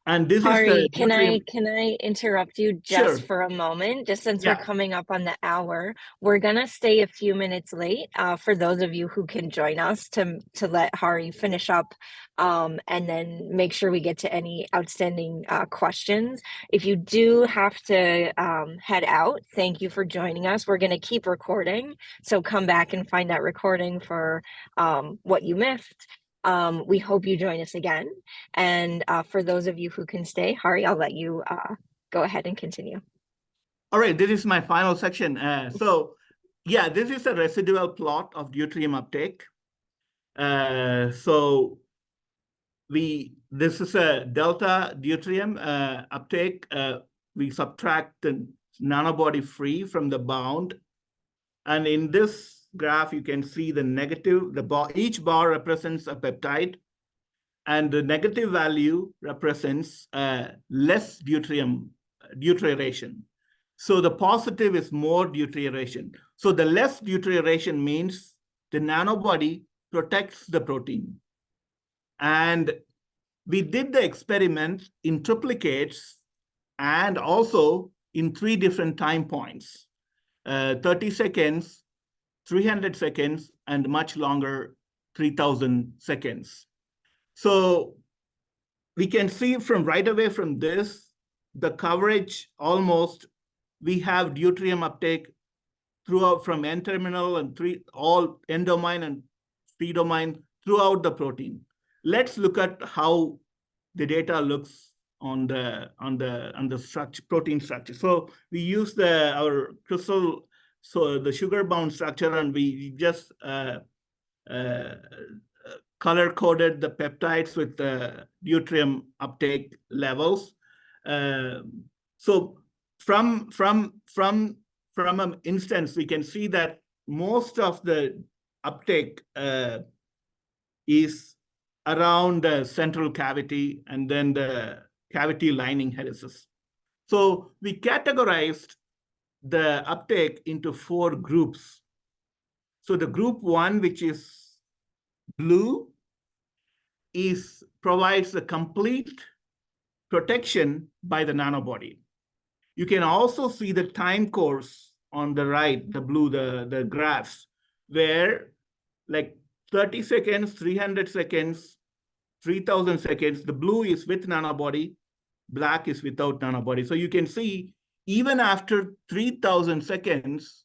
Speaker 6: And this
Speaker 1: Hari,
Speaker 6: is the
Speaker 1: can I interrupt you just
Speaker 6: Sure.
Speaker 1: for a moment, just since
Speaker 6: Yeah.
Speaker 1: we're coming up on the hour? We're gonna stay a few minutes late for those of you who can join us to let Hari finish up and then make sure we get to any outstanding questions. If you do have to head out, thank you for joining us. We're gonna keep recording, so come back and find that recording for what you missed. We hope you join us again. And for those of you who can stay, Hari, I'll let you go ahead and continue.
Speaker 6: All right, this is my final section. So yeah, this is a residual plot of deuterium uptake. So this is a delta deuterium uptake. We subtract the nanobody free from the bound. And in this graph, you can see the negative, each bar represents a peptide, and the negative value represents less deuteration. So the positive is more deuteration. So the less deuteration means the nanobody protects the protein. And we did the experiment in triplicates and also in 3 different time points, 30 seconds, 300 seconds, and much longer, 3000 seconds. So we can see from right away from this, the coverage almost, we have deuterium uptake throughout from N-terminal and all N-domain and P-domain throughout the protein. Let's look at how the data looks on the structure, protein structure. So we use our crystal, so the sugar-bound structure, and we just color-coded the peptides with the deuterium uptake levels. So from an instance, we can see that most of the uptake is around the central cavity and then the cavity lining helices. So we categorized the uptake into 4 groups. So the group 1, which is blue, provides the complete protection by the nanobody. You can also see the time course on the right, the blue, the graphs, where like 30 seconds, 300 seconds, 3000 seconds, the blue is with nanobody, black is without nanobody. So you can see even after 3000 seconds,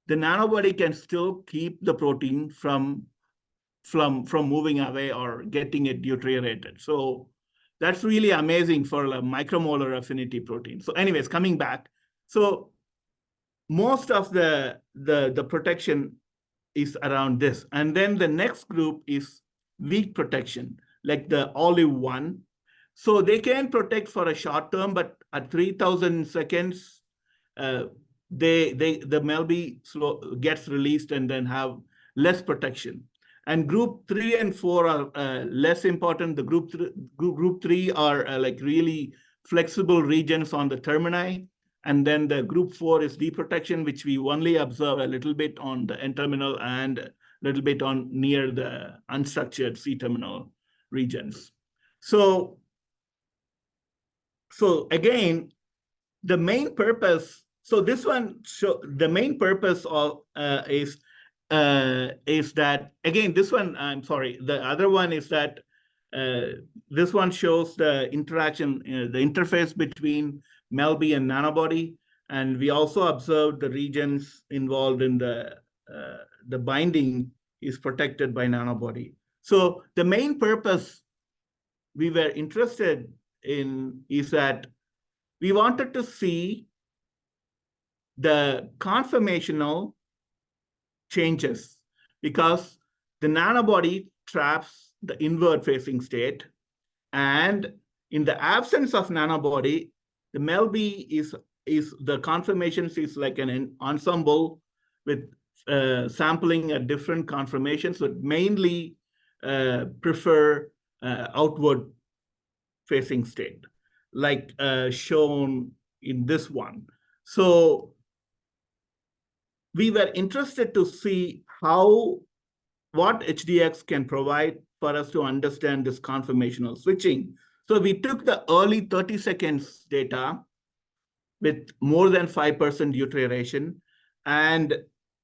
Speaker 6: the nanobody can still keep the protein from moving away or getting it deuterated. So that's really amazing for a micromolar affinity protein. So anyways, coming back. So most of the protection is around this. And then the next group is weak protection, like the olive one. So they can protect for a short term, but at 3000 seconds, the MELB gets released and then have less protection. And group 3 and 4 are less important. The group 3 are like really flexible regions on the termini. And then the group 4 is deprotection, which we only observe a little bit on the N-terminal and a little bit on near the unstructured C-terminal regions. So again, the main purpose, so this one, the main purpose of is that, again, this one, I'm sorry, the other one is that this one shows the interaction, the interface between MELB and nanobody. And we also observed the regions involved in the binding is protected by nanobody. So the main purpose we were interested in is that we wanted to see the conformational changes, because the nanobody traps the inward facing state, and in the absence of nanobody, the MELB is the conformations is like an ensemble with sampling at different conformations, but mainly prefer outward facing state, like shown in this one. So we were interested to see what HDX can provide for us to understand this conformational switching. So we took the early 30 seconds data with more than 5% deuteration and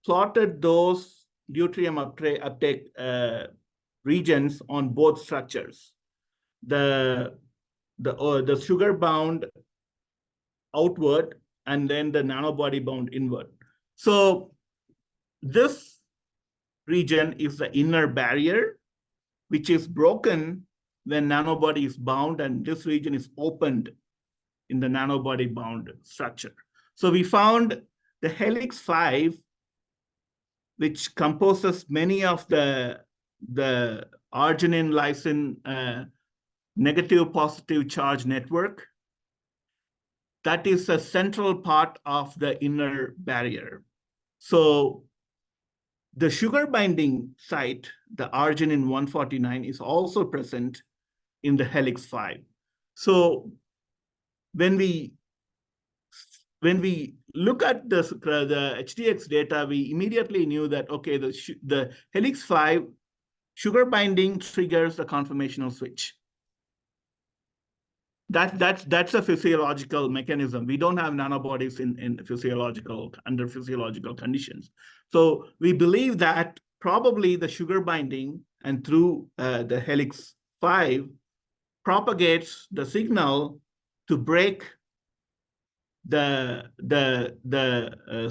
Speaker 6: plotted those deuterium uptake regions on both structures. The sugar bound outward and then the nanobody bound inward. So this region is the inner barrier, which is broken when nanobody is bound, and this region is opened in the nanobody bound structure. So we found the helix 5, which composes many of the arginine lysine negative positive charge network. That is a central part of the inner barrier. So the sugar binding site, the arginine 149, is also present in the helix 5. So when we look at the HDX data, we immediately knew that, okay, the helix 5 sugar binding triggers the conformational switch. That's a physiological mechanism. We don't have nanobodies under physiological conditions. So we believe that probably the sugar binding and through the helix 5 propagates the signal to break the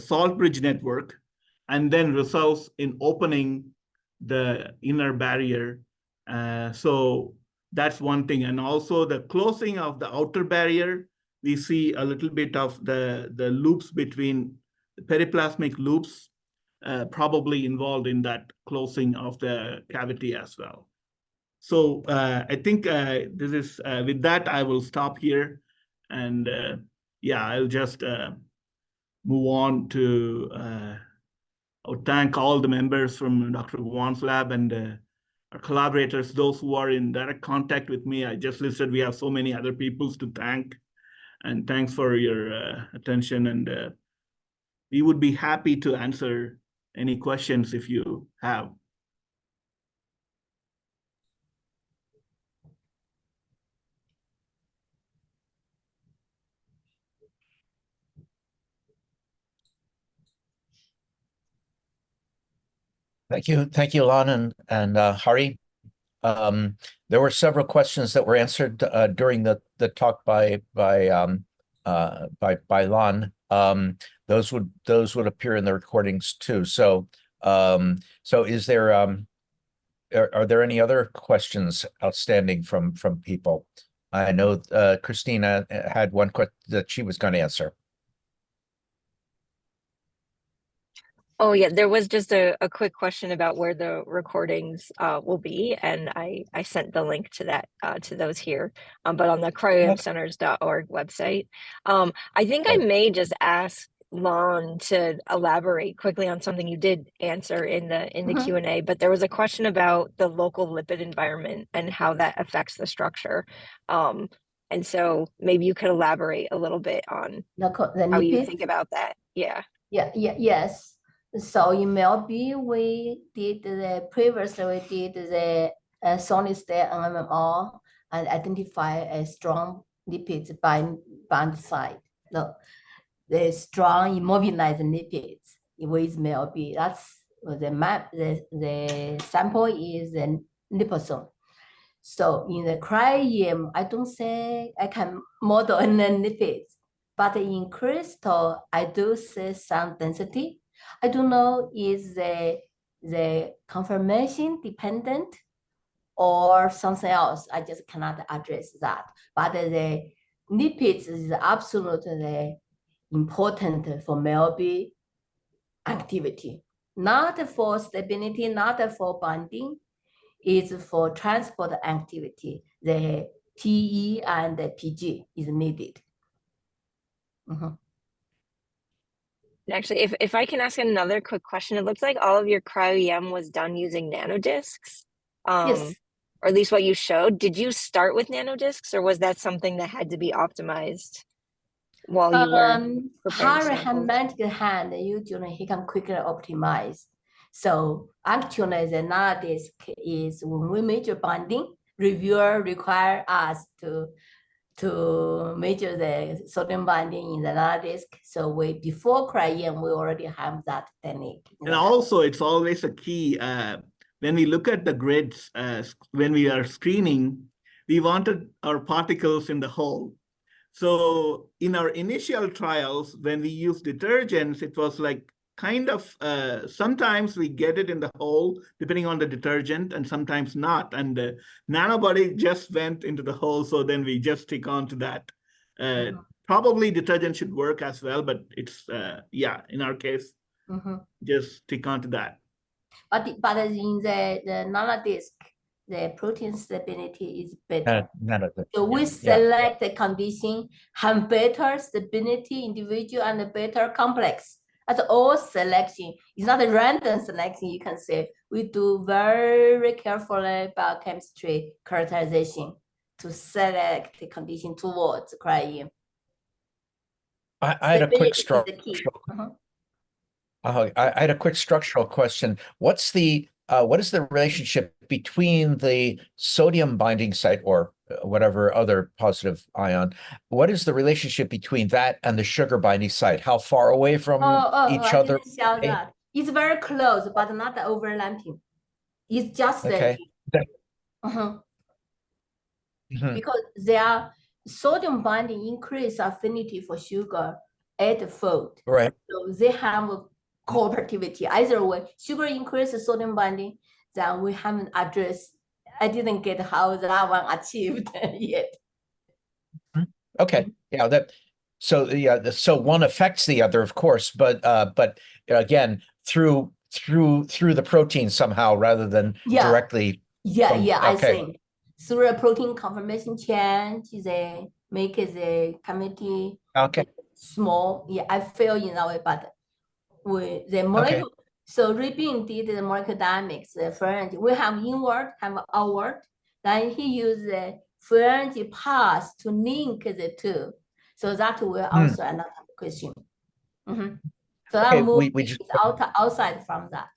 Speaker 6: salt bridge network, and then results in opening the inner barrier. So that's one thing. And also the closing of the outer barrier, we see a little bit of the loops between the periplasmic loops probably involved in that closing of the cavity as well. So I think this is, with that, I will stop here. And yeah, I'll just move on to I would thank all the members from Dr. Guan's lab and our collaborators, those who are in direct contact with me. I just listed, we have so many other people to thank. And thanks for your attention. And we would be happy to answer any questions if you have.
Speaker 4: Thank you, Lan and Hari. There were several questions that were answered during the talk by Lan. Those would appear in the recordings too. So is there are there any other questions outstanding from people? I know Christina had one question that she was going to answer.
Speaker 1: Oh yeah, there was just a quick question about where the recordings will be, and I sent the link to that to those here, but on the cryoemcenters.org website. I think I may just ask Lan to elaborate quickly on something you did answer in the Q&A, but there was a question about the local lipid environment and how that affects the structure. And so maybe you could elaborate a little bit on
Speaker 5: The
Speaker 1: how you
Speaker 5: lipids.
Speaker 1: think about that. Yeah.
Speaker 5: Yes. So in MLB, previously we did the solid state NMR and identify a strong lipids band site. The strong immobilized lipids with MLB. That's the map. The sample is the liposome. So in the Cryo-EM, I don't say I can model any lipids, but in crystal, I do see some density. I don't know is the conformation dependent or something else. I just cannot address that. But the lipids is absolutely important for MLB activity, not for stability, not for bonding, is for transport activity. The PE and the PG is needed.
Speaker 1: And actually, if I can ask another quick question, it looks like all of your cryo-EM was done using nanodiscs.
Speaker 5: Yes.
Speaker 1: Or at least what you showed. Did you start with nanodiscs, or was that something that had to be optimized while you were preparing
Speaker 5: Harry
Speaker 1: samples?
Speaker 5: magic hand, usually he can quickly optimize. So actually the nanodisk is when we measure bonding, reviewer require us to measure the sodium bonding in the nanodisk. So before cryo-EM, we already have that technique.
Speaker 6: And also it's always a key, when we look at the grids, when we are screening, we wanted our particles in the hole. So in our initial trials, when we used detergents, it was like kind of, sometimes we get it in the hole, depending on the detergent, and sometimes not. And the nanobody just went into the hole, so then we just stick on to that. Probably detergent should work as well, but it's, yeah, in our case, just stick on to that.
Speaker 5: But in the nanodisk, the protein stability is better. So we select the condition, have better stability, individual, and better complex. That's all selection. It's not a random selection, you can say. We do very carefully biochemistry characterization to select the condition towards cryo-EM.
Speaker 4: I had a quick I had a quick structural question. What is the relationship between the sodium binding site or whatever other positive ion? What is the relationship between that and the sugar binding site? How far away from each other?
Speaker 5: Didn't show that. It's very close, but not overlapping. It's just
Speaker 4: okay.
Speaker 5: Because their sodium binding increase affinity for sugar 8-fold.
Speaker 4: Right.
Speaker 5: So they have cooperativity. Either way, sugar increases sodium binding, then we haven't addressed. I didn't get how that one achieved yet.
Speaker 4: Okay. Yeah. So one affects the other, of course, but again, through the protein somehow rather than directly.
Speaker 5: I think through a protein conformation change, they make the chemistry small. Yeah, I feel in that way, but with the molecule. So Rubin did the molecular dynamics, the Ferenczi. We have inward, have outward. Then he used the Ferenczi path to link the two. So that will answer another question. So that move is outside from that.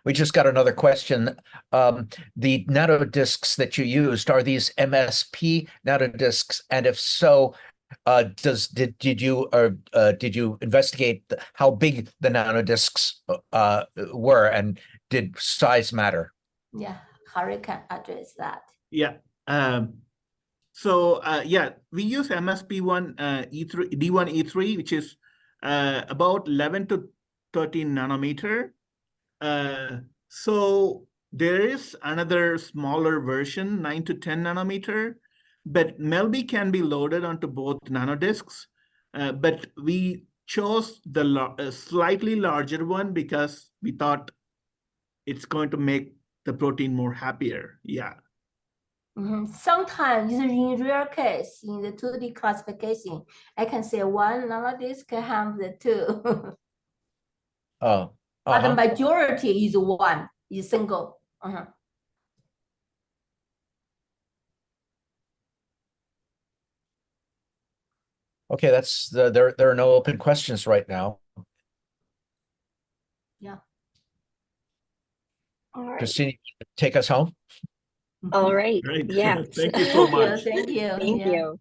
Speaker 4: We just got another question. The nanodiscs that you used, are these MSP nanodiscs? And if so, did you investigate how big the nanodiscs were, and did size matter?
Speaker 5: Yeah, Harry can address that.
Speaker 6: Yeah. We use MSP1 E3 D1 E3, which is about 11 to 13 nanometer. So there is another smaller version, 9 to 10 nanometer, but MELB can be loaded onto both nanodiscs. But we chose the slightly larger one because we thought it's going to make the protein more happier. Yeah.
Speaker 5: Sometimes in rare case, in the 2D classification, I can say one nanodisk can have the two. But the majority is one, is single.
Speaker 4: Okay, there are no open questions right now.
Speaker 5: Yeah.
Speaker 1: All right.
Speaker 4: Christine, take us home.
Speaker 1: All right.
Speaker 6: Great.
Speaker 1: Yeah.
Speaker 6: Thank you so much.
Speaker 5: Thank you.
Speaker 1: Thank
Speaker 5: Yeah.
Speaker 1: you.